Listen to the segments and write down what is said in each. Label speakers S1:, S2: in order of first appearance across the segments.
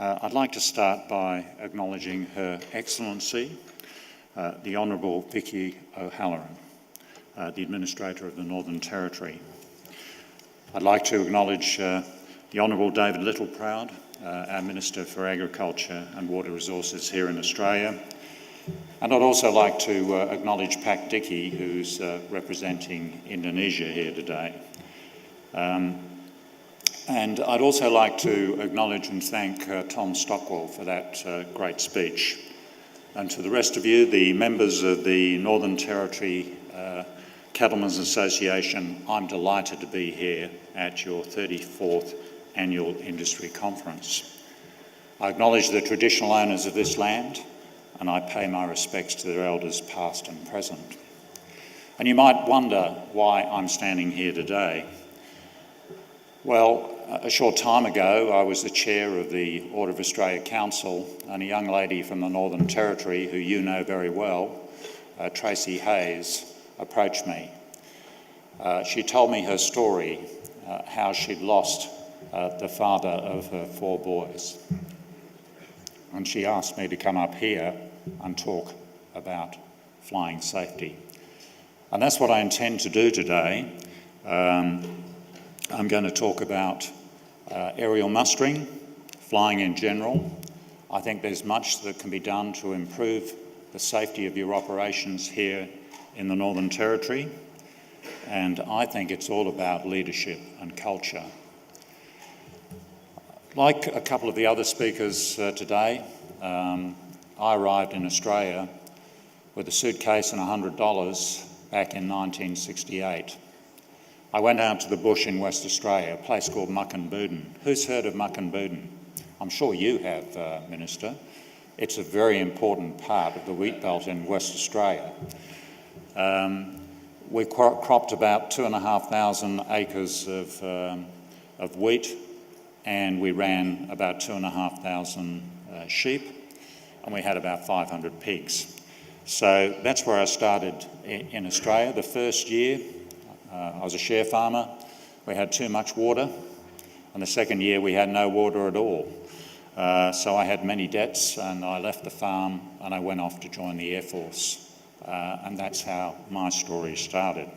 S1: I'd like to start by acknowledging Her Excellency, the Honourable Vicky O'Halloran, the Administrator of the Northern Territory. I'd like to acknowledge the Honourable David Littleproud, our Minister for Agriculture and Water Resources here in Australia. And I'd also like to acknowledge Pak Dickie, who's representing Indonesia here today. And I'd also like to acknowledge and thank Tom Stockwell for that great speech. And to the rest of you, the members of the Northern Territory Cattlemen's Association, I'm delighted to be here at your 34th Annual Industry Conference. I acknowledge the traditional owners of this land, and I pay my respects to their elders past and present. And you might wonder why I'm standing here today. Well, a short time ago, I was the chair of the Order of Australia Council, and a young lady from the Northern Territory, who you know very well, Tracy Hayes, approached me. She told me her story, how she'd lost the father of her 4 boys. And she asked me to come up here and talk about flying safety. And that's what I intend to do today. I'm going to talk about aerial mustering, flying in general. I think there's much that can be done to improve the safety of your operations here in the Northern Territory, and I think it's all about leadership and culture. Like a couple of the other speakers today, I arrived in Australia with a suitcase and $100 back in 1968. I went out to the bush in West Australia, a place called Muckenbudin. Who's heard of Muckenbudin? I'm sure you have, Minister. It's a very important part of the wheat belt in West Australia. We cropped about 2,500 acres of wheat, and we ran about 2,500 sheep, and we had about 500 pigs. So that's where I started in Australia. The first year, I was a share farmer. We had too much water, and the second year we had no water at all. So I had many debts, and I left the farm and I went off to join the Air Force. And that's how my story started.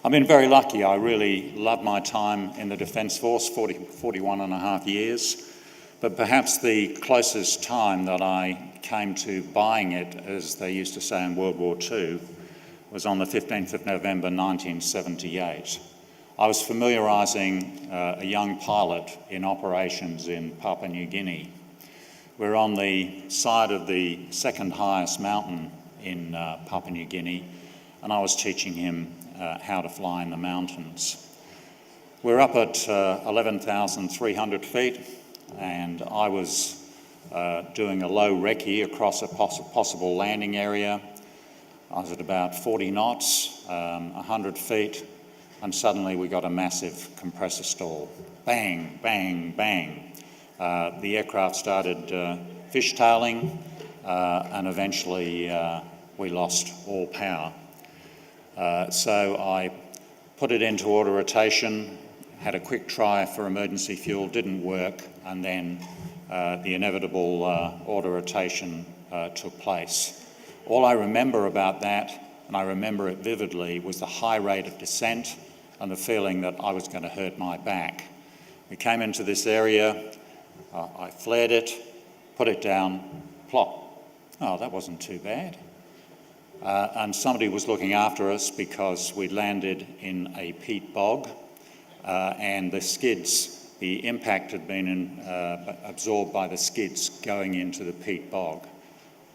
S1: I've been very lucky. I really loved my time in the Defence Force, 41 and a half years. But perhaps the closest time that I came to buying it, as they used to say in World War II, was on the 15th of November 1978. I was familiarising a young pilot in operations in Papua New Guinea. We're on the side of the second highest mountain in Papua New Guinea, and I was teaching him how to fly in the mountains. We're up at 11,300 feet, and I was doing a low recce across a possible landing area. I was at about 40 knots, 100 feet, and suddenly we got a massive compressor stall. Bang, bang, bang. The aircraft started fishtailing, and eventually we lost all power. So I put it into auto rotation, had a quick try for emergency fuel, didn't work, and then the inevitable auto rotation took place. All I remember about that, and I remember it vividly, was the high rate of descent and the feeling that I was going to hurt my back. We came into this area, I flared it, put it down, plop. Oh, that wasn't too bad. And somebody was looking after us because we'd landed in a peat bog, and the skids, the impact had been absorbed by the skids going into the peat bog.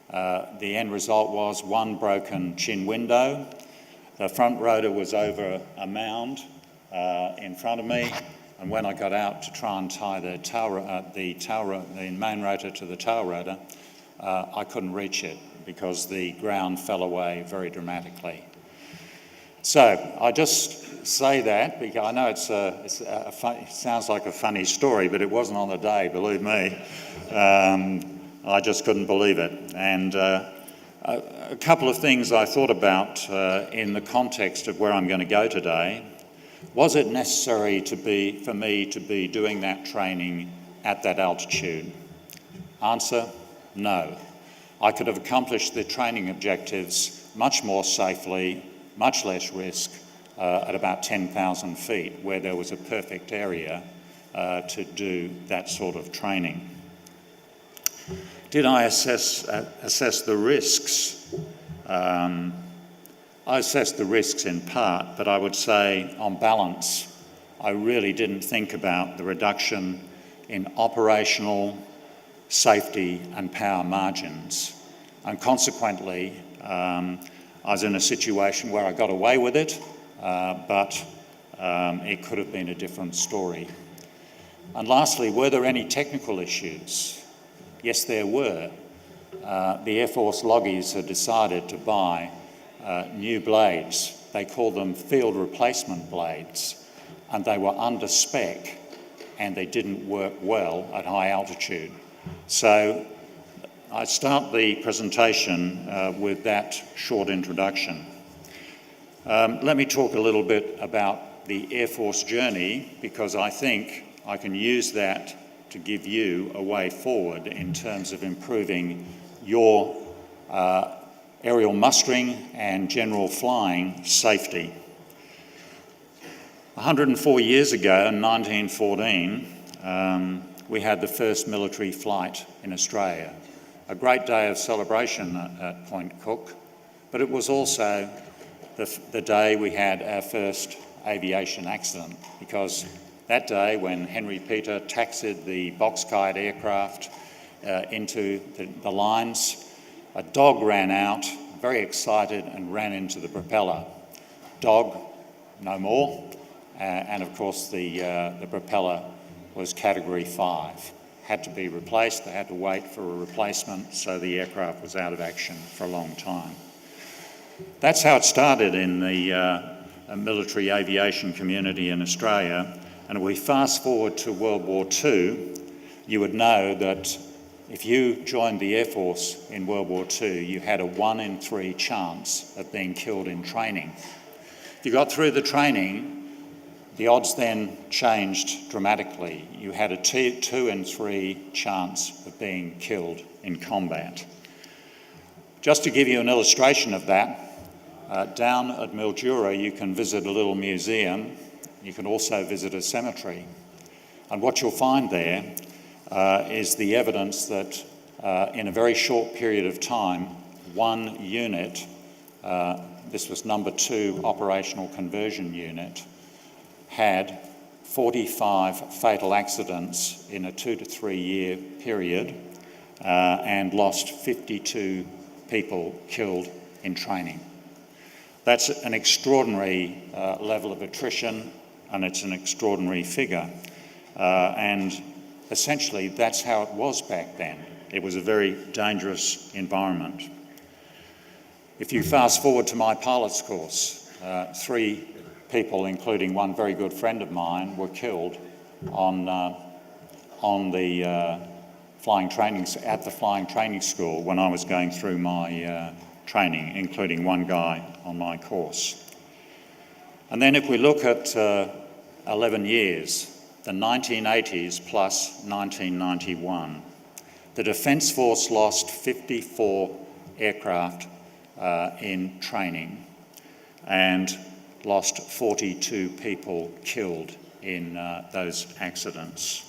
S1: The end result was one broken chin window. The front rotor was over a mound in front of me, and when I got out to try and tie the main rotor to the tail rotor, I couldn't reach it because the ground fell away very dramatically. So I just say that because I know it sounds like a funny story, but it wasn't on the day, believe me. I just couldn't believe it. And a couple of things I thought about in the context of where I'm going to go today. Was it necessary for me to be doing that training at that altitude? Answer, no. I could have accomplished the training objectives much more safely, much less risk, at about 10,000 feet, where there was a perfect area to do that sort of training. Did I assess the risks? I assessed the risks in part, but I would say, on balance, I really didn't think about the reduction in operational, safety and power margins. And consequently, I was in a situation where I got away with it, but it could have been a different story. And lastly, were there any technical issues? Yes, there were. The Air Force Loggies had decided to buy new blades. They called them field replacement blades, and they were under spec and they didn't work well at high altitude. So I start the presentation with that short introduction. Let me talk a little bit about the Air Force journey, because I think I can use that to give you a way forward in terms of improving your aerial mustering and general flying safety. 104 years ago, in 1914, we had the first military flight in Australia. A great day of celebration at Point Cook, but it was also the day we had our first aviation accident, because that day when Henry Peter taxied the Boxkite aircraft into the lines, a dog ran out, very excited, and ran into the propeller. Dog, no more, and of course the propeller was Category 5. Had to be replaced, they had to wait for a replacement, so the aircraft was out of action for a long time. That's how it started in the military aviation community in Australia. And if we fast forward to World War II, you would know that if you joined the Air Force in World War II, you had a 1 in 3 chance of being killed in training. If you got through the training, the odds then changed dramatically. You had a 2 in 3 chance of being killed in combat. Just to give you an illustration of that, down at Mildura you can visit a little museum. You can also visit a cemetery. And what you'll find there is the evidence that in a very short period of time, one unit, this was number 2 operational conversion unit, had 45 fatal accidents in a 2 to 3 year period and lost 52 people killed in training. That's an extraordinary level of attrition, and it's an extraordinary figure. And essentially that's how it was back then. It was a very dangerous environment. If you fast forward to my pilot's course, 3 people, including one very good friend of mine, were killed on the flying training at the flying training school when I was going through my training, including one guy on my course. And then if we look at 11 years, the 1980s plus 1991, the Defence Force lost 54 aircraft in training and lost 42 people killed in those accidents.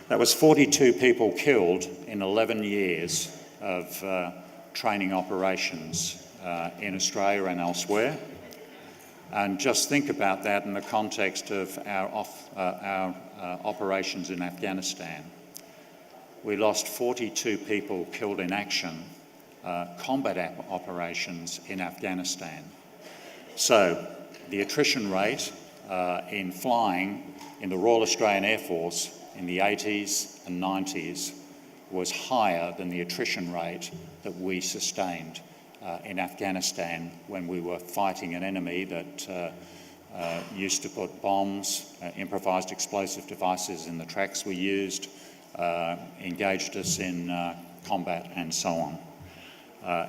S1: That was 42 people killed in 11 years of training operations in Australia and elsewhere. And just think about that in the context of our operations in Afghanistan. We lost 42 people killed in action, combat operations in Afghanistan. So the attrition rate in flying in the Royal Australian Air Force in the 80s and 90s was higher than the attrition rate that we sustained in Afghanistan when we were fighting an enemy that used to put bombs, improvised explosive devices in the tracks we used, engaged us in combat and so on.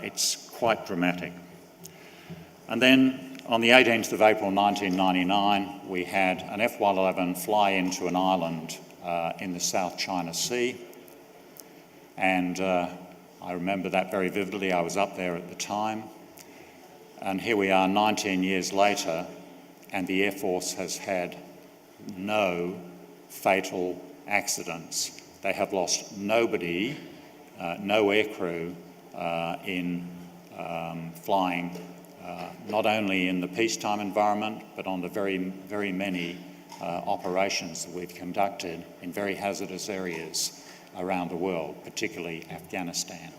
S1: It's quite dramatic. And then On the 18th of April 1999, we had an F-111 fly into an island in the South China Sea, and I remember that very vividly. I was up there at the time, and here we are 19 years later, and the Air Force has had no fatal accidents. They have lost nobody, no aircrew in flying, not only in the peacetime environment, but on the very many operations that we've conducted in very hazardous areas around the world, particularly Afghanistan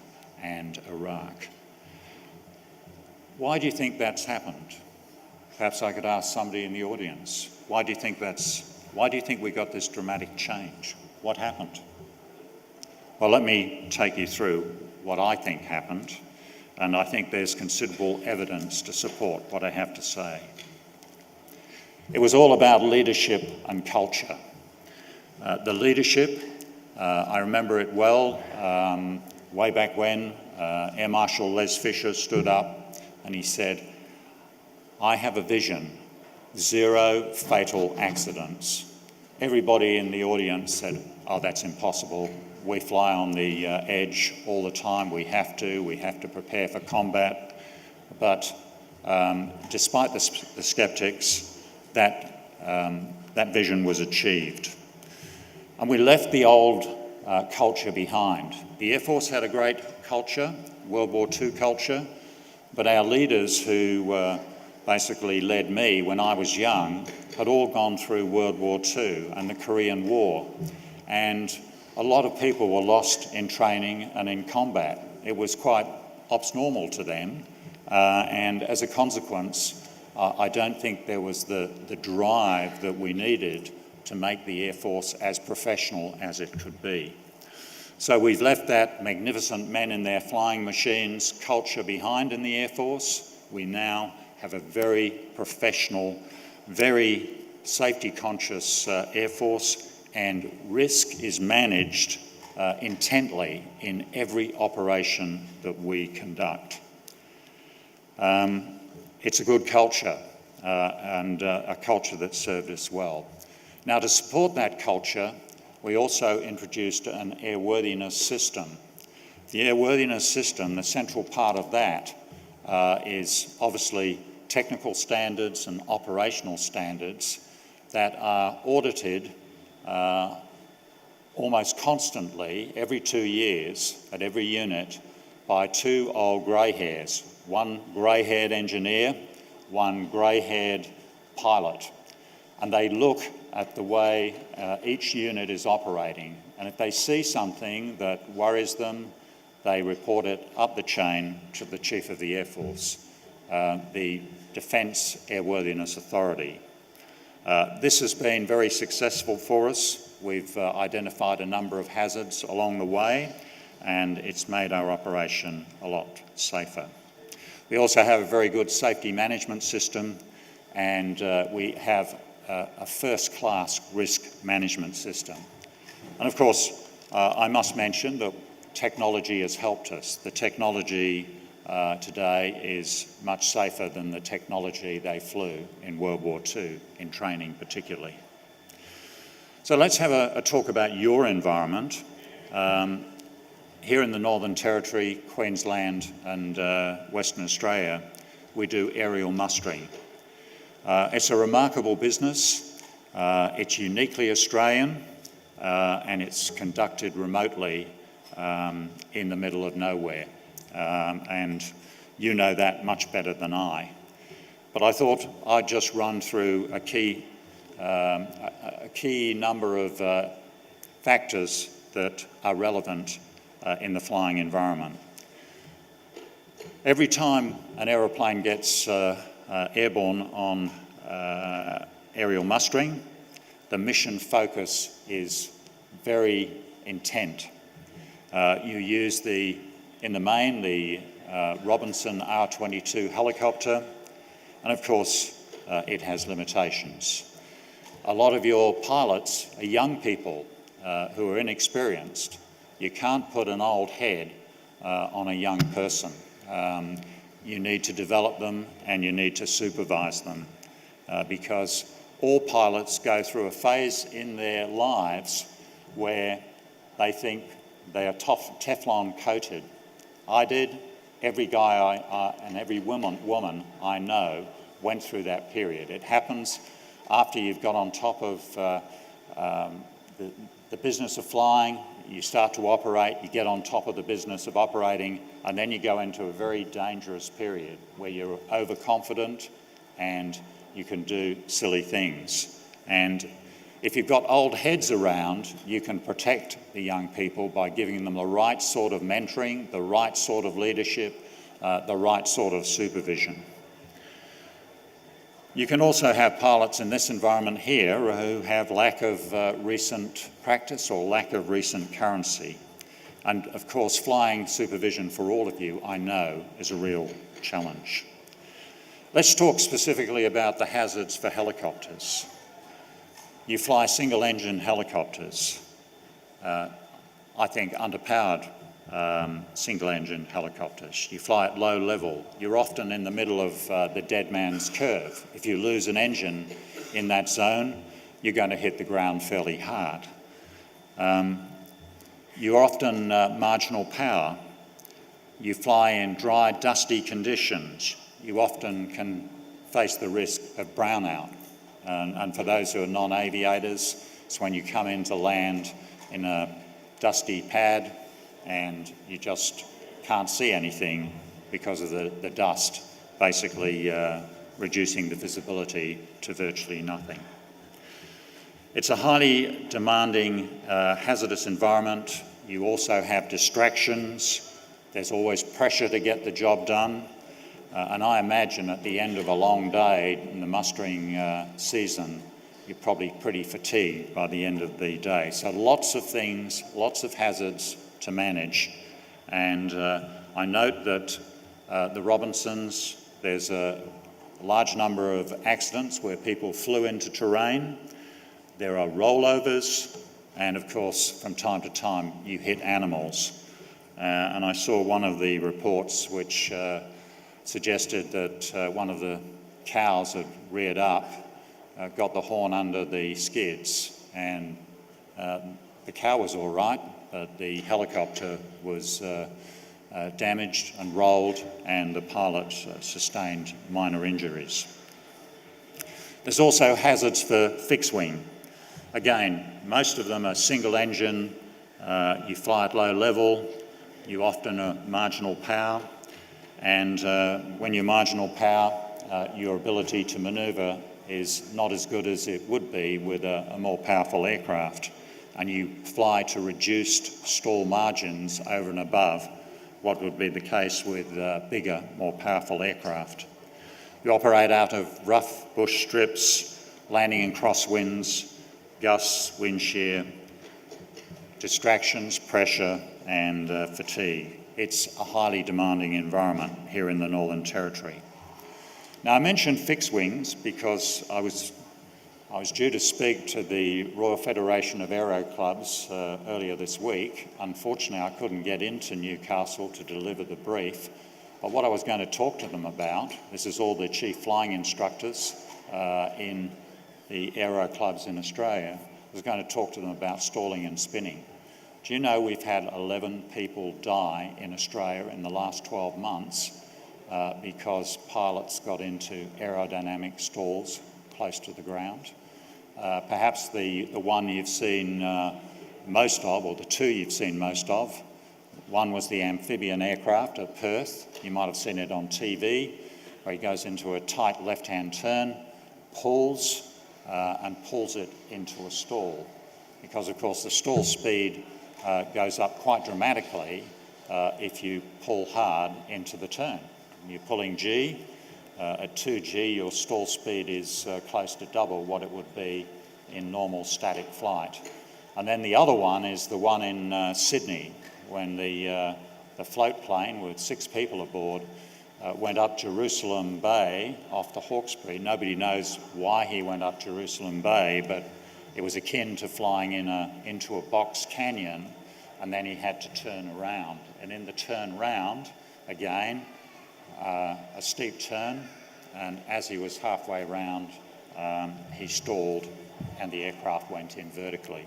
S1: and Iraq. Why do you think that's happened? Perhaps I could ask somebody in the audience. Why do you think we got this dramatic change? What happened? Well, let me take you through what I think happened, and I think there's considerable evidence to support what I have to say. It was all about leadership and culture. The leadership, I remember it well, way back when Air Marshal Les Fisher stood up and he said, "I have a vision, 0 fatal accidents." Everybody in the audience said, "Oh, that's impossible. We fly on the edge all the time. We have to prepare for combat." But despite the skeptics, that vision was achieved. And we left the old culture behind. The Air Force had a great culture, World War II culture, but our leaders who basically led me when I was young had all gone through World War II and the Korean War. And a lot of people were lost in training and in combat. It was quite ops normal to them. And as a consequence, I don't think there was the drive that we needed to make the Air Force as professional as it could be. So we've left that magnificent men in their flying machines culture behind in the Air Force. We now have a very professional, very safety-conscious Air Force, and risk is managed intently in every operation that we conduct. It's a good culture and a culture that served us well. Now, to support that culture, we also introduced an airworthiness system. The airworthiness system, the central part of that is obviously technical standards and operational standards that are audited almost constantly, every 2 years, at every unit, by 2 old grey hairs, one grey-haired engineer, one grey-haired pilot. And they look at the way each unit is operating. And if they see something that worries them, they report it up the chain to the Chief of the Air Force, the Defence Airworthiness Authority. This has been very successful for us. We've identified a number of hazards along the way, and it's made our operation a lot safer. We also have a very good safety management system, and we have a first-class risk management system. And of course, I must mention that technology has helped us. The technology today is much safer than the technology they flew in World War II, in training particularly. So let's have a talk about your environment. Here in the Northern Territory, Queensland and Western Australia, we do aerial mustering. It's a remarkable business. It's uniquely Australian, and it's conducted remotely in the middle of nowhere. And you know that much better than I. But I thought I'd just run through a key number of factors that are relevant in the flying environment. Every time an aeroplane gets airborne on aerial mustering, the mission focus is very intent. You use in the main, the Robinson R-22 helicopter, and of course it has limitations. A lot of your pilots are young people who are inexperienced. You can't put an old head on a young person. you need to develop them and you need to supervise them, because all pilots go through a phase in their lives where they think they are Teflon coated. I did. Every guy and every woman I know went through that period. It happens after you've got on top of the business of flying. You start to operate, you get on top of the business of operating, and then you go into a very dangerous period where you're overconfident and you can do silly things. And if you've got old heads around, you can protect the young people by giving them the right sort of mentoring, the right sort of leadership, the right sort of supervision. You can also have pilots in this environment here who have lack of recent practice or lack of recent currency. And of course, flying supervision for all of you, I know, is a real challenge. Let's talk specifically about the hazards for helicopters. You fly single-engine helicopters, I think underpowered single-engine helicopters. You fly at low level. You're often in the middle of the dead man's curve. If you lose an engine in that zone, you're going to hit the ground fairly hard. You're often marginal power. You fly in dry, dusty conditions. You often can face the risk of brownout. And for those who are non-aviators, it's when you come into land in a dusty pad and you just can't see anything because of the dust, basically reducing the visibility to virtually nothing. It's a highly demanding, hazardous environment. You also have distractions. There's always pressure to get the job done. And I imagine at the end of a long day in the mustering season, you're probably pretty fatigued by the end of the day. So lots of things, lots of hazards to manage. And I note that the Robinsons, there's a large number of accidents where people flew into terrain. There are rollovers, and of course, from time to time, you hit animals. And I saw one of the reports which suggested that one of the cows had reared up, got the horn under the skids, and the cow was all right, but the helicopter was damaged and rolled, and the pilot sustained minor injuries. There's also hazards for fixed wing. Again, most of them are single engine, you fly at low level, you often are marginal power, and when you're marginal power, your ability to manoeuvre is not as good as it would be with a more powerful aircraft, and you fly to reduced stall margins over and above what would be the case with bigger, more powerful aircraft. You operate out of rough bush strips, landing in crosswinds, gusts, wind shear, distractions, pressure, and fatigue. It's a highly demanding environment here in the Northern Territory. Now, I mentioned fixed wings because I was due to speak to the Royal Federation of Aero Clubs earlier this week. Unfortunately, I couldn't get into Newcastle to deliver the brief. But what I was going to talk to them about, this is all the chief flying instructors in the aero clubs in Australia, I was going to talk to them about stalling and spinning. Do you know we've had 11 people die in Australia in the last 12 months because pilots got into aerodynamic stalls close to the ground? Perhaps the one you've seen most of, or the two you've seen most of, one was the amphibian aircraft at Perth. You might have seen it on TV, where he goes into a tight left-hand turn, pulls it into a stall. Because, of course, the stall speed goes up quite dramatically if you pull hard into the turn. You're pulling G. At 2G, your stall speed is close to double what it would be in normal static flight. And then the other one is the one in Sydney, when the float plane with 6 people aboard went up Jerusalem Bay off the Hawkesbury. Nobody knows why he went up Jerusalem Bay, but it was akin to flying into a box canyon, and then he had to turn around. And in the turn round, again, a steep turn, and as he was halfway around, he stalled and the aircraft went in vertically.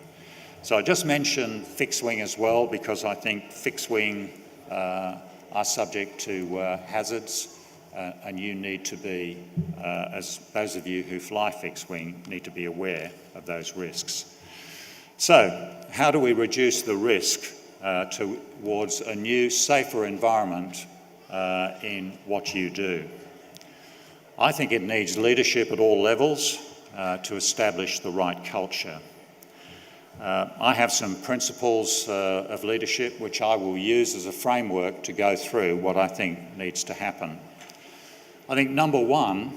S1: So I just mentioned fixed wing as well, because I think fixed wing are subject to hazards, and you need to be, as those of you who fly fixed wing, need to be aware of those risks. So how do we reduce the risk towards a new, safer environment in what you do? I think it needs leadership at all levels to establish the right culture. I have some principles of leadership which I will use as a framework to go through what I think needs to happen. I think number one,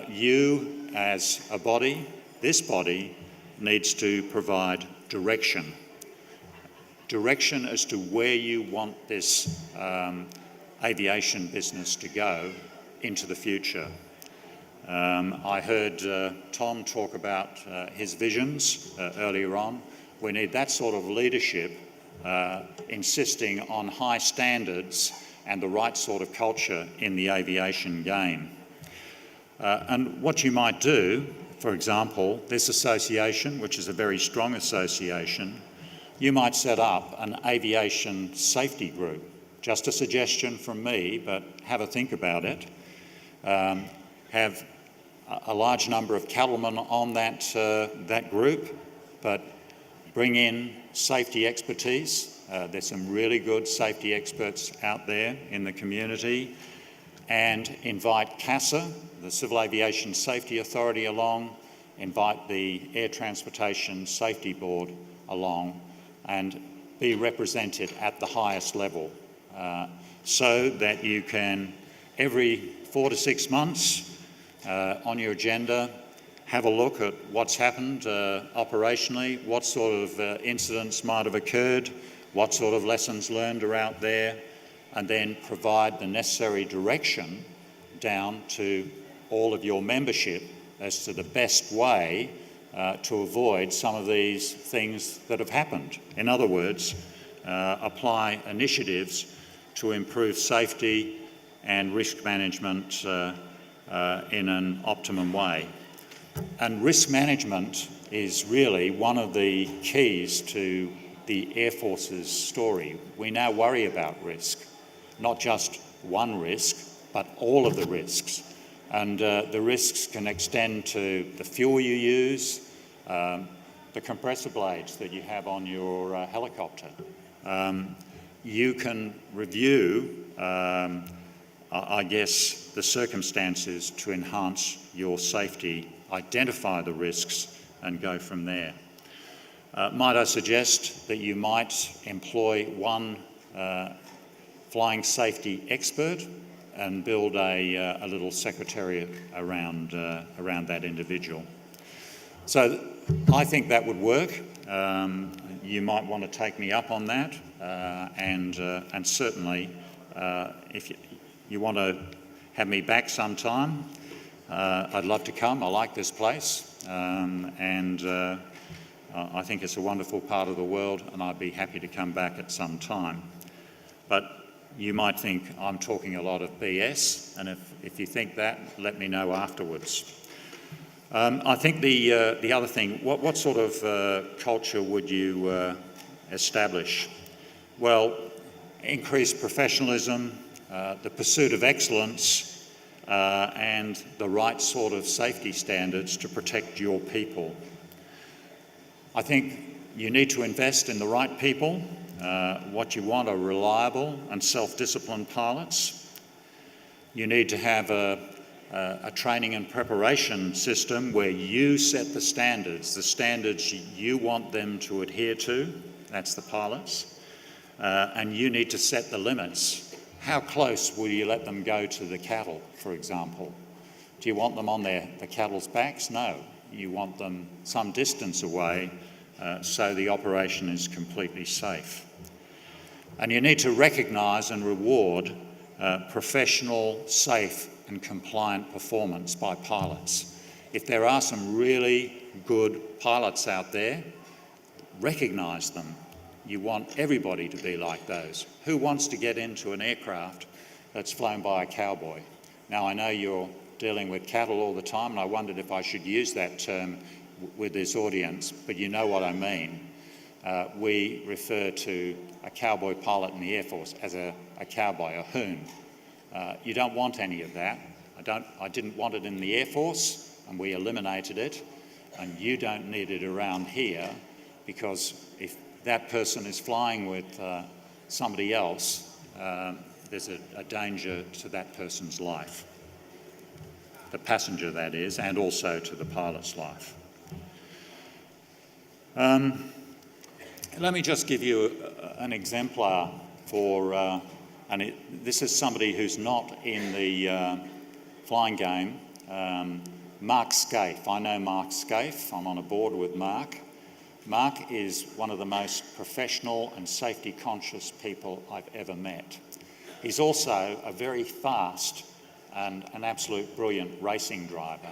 S1: you as a body, this body, needs to provide direction. Direction as to where you want this aviation business to go into the future. I heard Tom talk about his visions earlier on. We need that sort of leadership, insisting on high standards and the right sort of culture in the aviation game. And what you might do, for example, this association, which is a very strong association, you might set up an aviation safety group. Just a suggestion from me, but have a think about it. Have a large number of cattlemen on that group, but bring in safety expertise. There's some really good safety experts out there in the community, and invite CASA, the Civil Aviation Safety Authority, along, invite the Air Transportation Safety Board along, and be represented at the highest level, so that you can, every 4 to 6 months, on your agenda, have a look at what's happened operationally, what sort of incidents might have occurred, what sort of lessons learned are out there, and then provide the necessary direction down to all of your membership as to the best way to avoid some of these things that have happened. In other words, apply initiatives to improve safety and risk management in an optimum way. And risk management is really one of the keys to the Air Force's story. We now worry about risk, not just one risk, but all of the risks. And the risks can extend to the fuel you use, the compressor blades that you have on your helicopter. You can review, I guess, the circumstances to enhance your safety, identify the risks, and go from there. Might I suggest that you might employ one flying safety expert and build a little secretariat around that individual. So I think that would work. You might want to take me up on that, and certainly if you want to have me back sometime, I'd love to come. I like this place, and I think it's a wonderful part of the world, and I'd be happy to come back at some time. But you might think I'm talking a lot of BS, and if you think that, let me know afterwards. I think the other thing, what sort of culture would you establish? Well, increased professionalism, the pursuit of excellence, and the right sort of safety standards to protect your people. I think you need to invest in the right people. What you want are reliable and self-disciplined pilots. You need to have a training and preparation system where you set the standards you want them to adhere to. That's the pilots. And you need to set the limits. How close will you let them go to the cattle, for example? Do you want them on the cattle's backs? No. You want them some distance away so the operation is completely safe. And you need to recognise and reward professional, safe and compliant performance by pilots. If there are some really good pilots out there, recognise them. You want everybody to be like those. Who wants to get into an aircraft that's flown by a cowboy. Now, I know you're dealing with cattle all the time, and I wondered if I should use that term with this audience, but you know what I mean. We refer to a cowboy pilot in the Air Force as a cowboy, a hoon. You don't want any of that. I didn't want it in the Air Force, and we eliminated it, and you don't need it around here, because if that person is flying with somebody else, there's a danger to that person's life. The passenger, that is, and also to the pilot's life. Let me just give you an exemplar for, this is somebody who's not in the flying game, Mark Scaife. I know Mark Scaife. I'm on a board with Mark. Mark is one of the most professional and safety conscious people I've ever met. He's also a very fast and an absolute brilliant racing driver.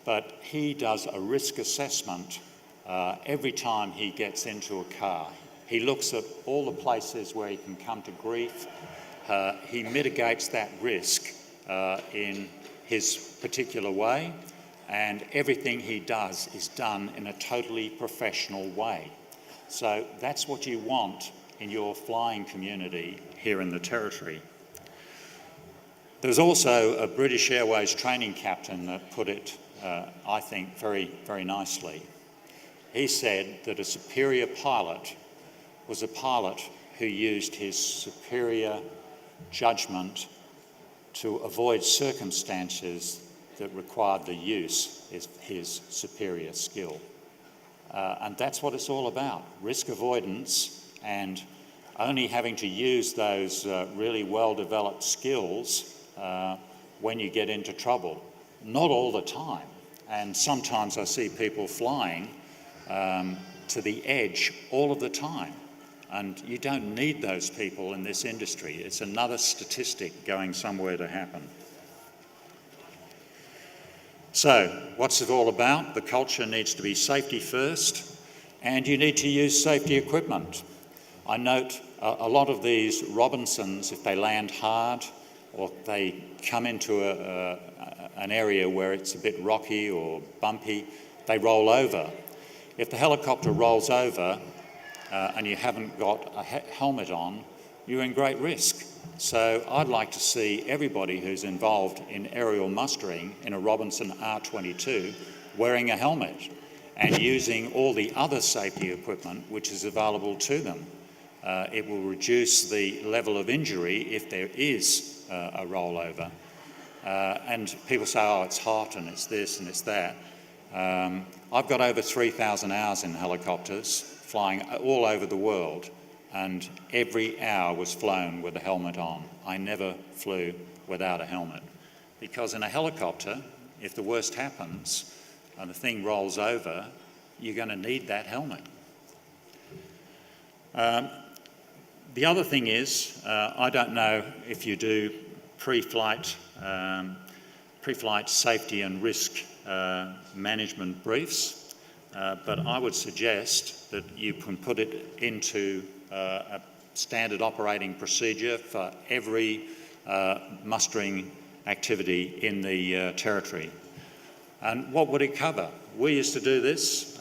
S1: But he does a risk assessment every time he gets into a car. He looks at all the places where he can come to grief. He mitigates that risk in his particular way, and everything he does is done in a totally professional way. So that's what you want in your flying community here in the Territory. There's also a British Airways training captain that put it, I think, very, very nicely. He said that a superior pilot was a pilot who used his superior judgment to avoid circumstances that required the use of his superior skill. And that's what it's all about, risk avoidance and only having to use those really well-developed skills when you get into trouble. Not all the time. And sometimes I see people flying to the edge all of the time. And you don't need those people in this industry. It's another statistic going somewhere to happen. So, what's it all about? The culture needs to be safety first, and you need to use safety equipment. I note a lot of these Robinsons, if they land hard or they come into an area where it's a bit rocky or bumpy, they roll over. If the helicopter rolls over and you haven't got a helmet on, you're in great risk. So I'd like to see everybody who's involved in aerial mustering in a Robinson R22 wearing a helmet and using all the other safety equipment which is available to them. It will reduce the level of injury if there is a rollover. And people say, oh, it's hot and it's this and it's that. I've got over 3,000 hours in helicopters flying all over the world, and every hour was flown with a helmet on. I never flew without a helmet. Because in a helicopter, if the worst happens and the thing rolls over, you're going to need that helmet. The other thing is, I don't know if you do pre-flight safety and risk management briefs, but I would suggest that you can put it into a standard operating procedure for every mustering activity in the Territory. And what would it cover? We used to do this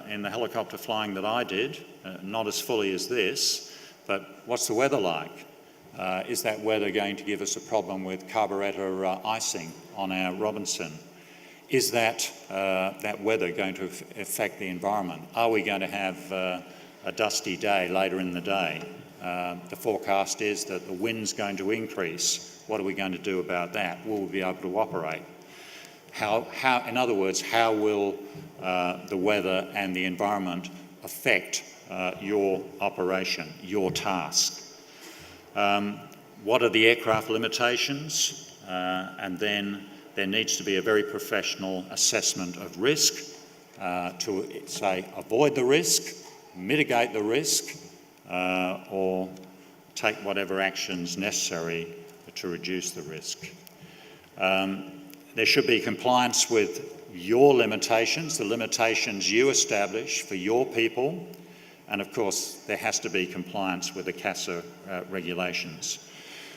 S1: in the helicopter flying that I did, not as fully as this, but what's the weather like? Is that weather going to give us a problem with carburettor icing on our Robinson? Is that weather going to affect the environment? Are we going to have a dusty day later in the day? The forecast is that the wind's going to increase. What are we going to do about that? Will we be able to operate? In other words, how will the weather and the environment affect your operation, your task? What are the aircraft limitations? And then there needs to be a very professional assessment of risk to say avoid the risk, mitigate the risk, or take whatever actions necessary to reduce the risk. There should be compliance with your limitations, the limitations you establish for your people, and of course there has to be compliance with the CASA regulations.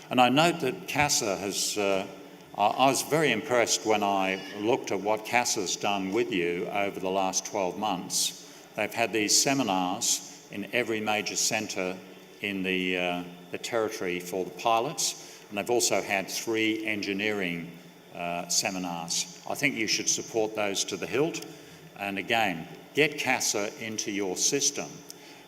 S1: And I note that CASA has, I was very impressed when I looked at what CASA's done with you over the last 12 months. They've had these seminars in every major centre in the territory for the pilots, and they've also had 3 engineering seminars. I think you should support those to the hilt, and again, get CASA into your system.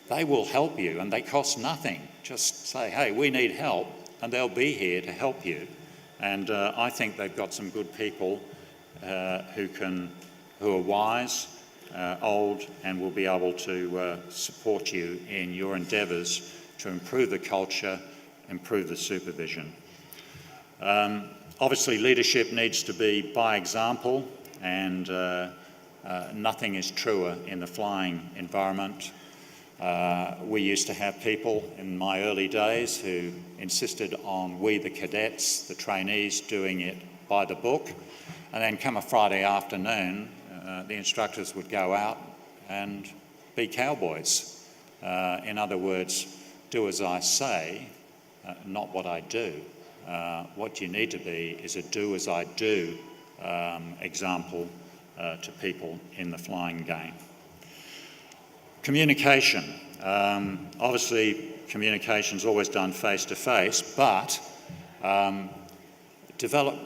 S1: They will help you and they cost nothing. Just say, hey, we need help, and they'll be here to help you. And I think they've got some good people who are wise, old, and will be able to support you in your endeavours to improve the culture, improve the supervision. Obviously, leadership needs to be by example, and nothing is truer in the flying environment. We used to have people in my early days who insisted on we, the cadets, the trainees, doing it by the book, and then come a Friday afternoon, the instructors would go out and be cowboys. In other words, do as I say, not what I do. What you need to be is a do as I do example to people in the flying game. Communication. Obviously, communication's always done face-to-face, but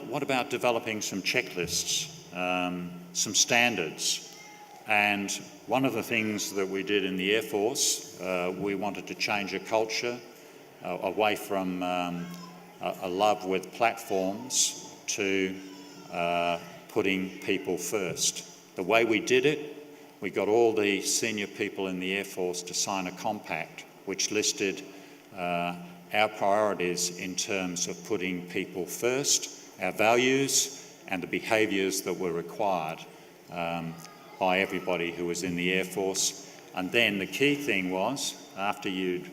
S1: what about developing some checklists, some standards? And one of the things that we did in the Air Force, we wanted to change a culture away from a love with platforms to putting people first. The way we did it, we got all the senior people in the Air Force to sign a compact which listed our priorities in terms of putting people first, our values, and the behaviours that were required by everybody who was in the Air Force. And then the key thing was, after you'd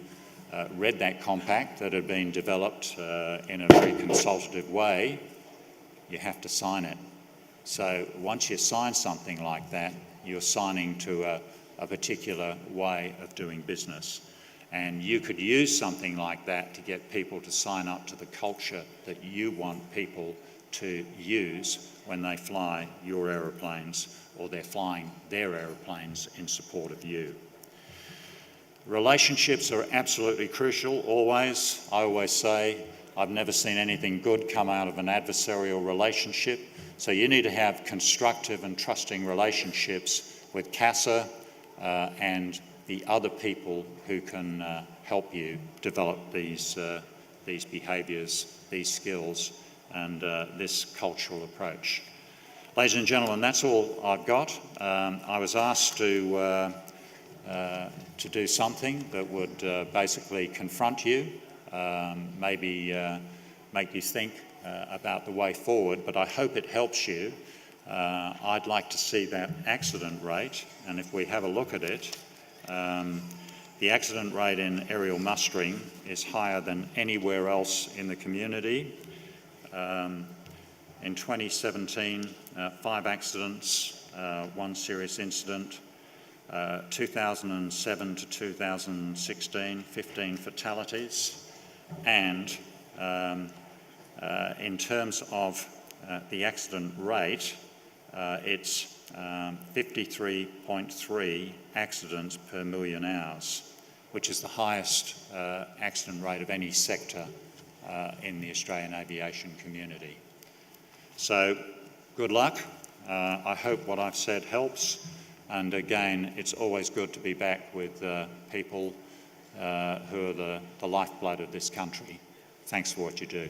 S1: read that compact that had been developed in a very consultative way, you have to sign it. So once you sign something like that, you're signing to a particular way of doing business. And you could use something like that to get people to sign up to the culture that you want people to use when they fly your aeroplanes, or they're flying their aeroplanes in support of you. Relationships are absolutely crucial, always. I always say, I've never seen anything good come out of an adversarial relationship. So you need to have constructive and trusting relationships with CASA and the other people who can help you develop these behaviours, these skills, and this cultural approach. Ladies and gentlemen, that's all I've got. I was asked to do something that would basically confront you, maybe make you think about the way forward, but I hope it helps you. I'd like to see that accident rate, and if we have a look at it, the accident rate in aerial mustering is higher than anywhere else in the community. In 2017, 5 accidents, 1 serious incident. 2007 to 2016, 15 fatalities. And in terms of the accident rate, it's 53.3 accidents per million hours, which is the highest accident rate of any sector in the Australian aviation community. So, good luck. I hope what I've said helps. And again, it's always good to be back with people who are the lifeblood of this country. Thanks for what you do.